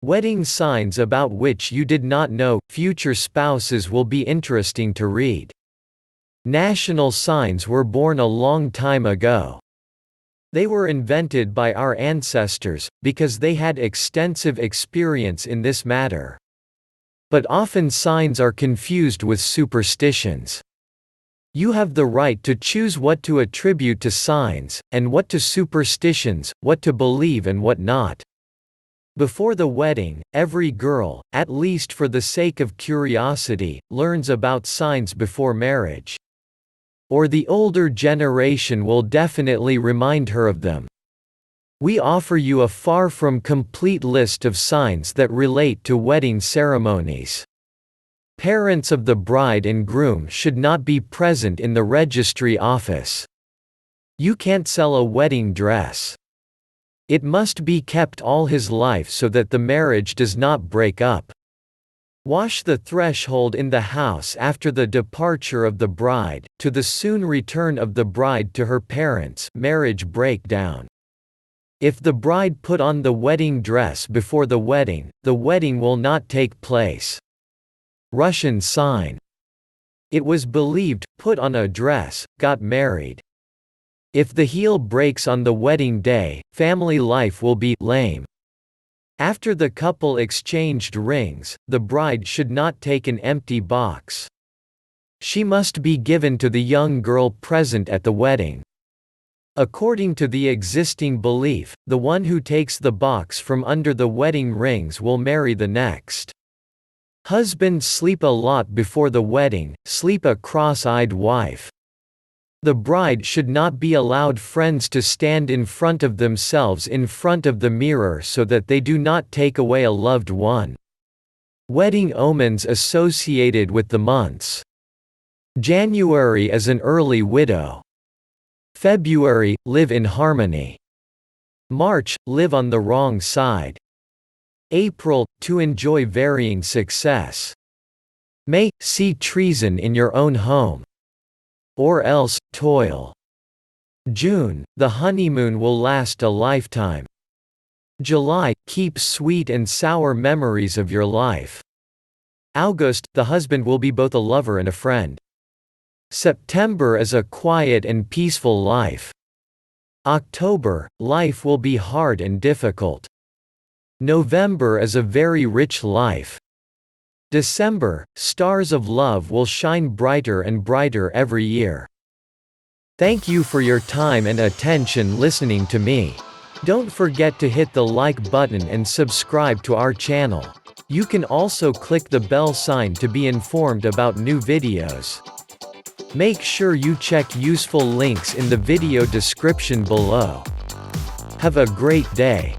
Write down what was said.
Wedding signs about which you did not know. Future spouses will be interesting to read. National signs were born a long time ago. They were invented by our ancestors, because they had extensive experience in this matter. But often signs are confused with superstitions. You have the right to choose what to attribute to signs, and what to superstitions, what to believe and what not. Before the wedding, every girl, at least for the sake of curiosity, learns about signs before marriage. Or the older generation will definitely remind her of them. We offer you a far from complete list of signs that relate to wedding ceremonies. Parents of the bride and groom should not be present in the registry office. You can't sell a wedding dress. It must be kept all his life so that the marriage does not break up. Wash the threshold in the house after the departure of the bride, to the soon return of the bride to her parents. Marriage breakdown. If the bride put on the wedding dress before the wedding will not take place. Russian sign. It was believed, put on a dress, got married. If the heel breaks on the wedding day, family life will be lame. After the couple exchanged rings, the bride should not take an empty box. She must be given to the young girl present at the wedding. According to the existing belief, the one who takes the box from under the wedding rings will marry the next. Husband sleep a lot before the wedding, sleep a cross-eyed wife. The bride should not be allowed friends to stand in front of themselves in front of the mirror so that they do not take away a loved one. Wedding omens associated with the months. January as an early widow. February, live in harmony. March, live on the wrong side. April, to enjoy varying success. May, see treason in your own home. Or else, toil. June, the honeymoon will last a lifetime. July, keep sweet and sour memories of your life. August, the husband will be both a lover and a friend. September is a quiet and peaceful life. October, life will be hard and difficult. November is a very rich life. December, stars of love will shine brighter and brighter every year. Thank you for your time and attention listening to me. Don't forget to hit the like button and subscribe to our channel. You can also click the bell sign to be informed about new videos. Make sure you check useful links in the video description below. Have a great day.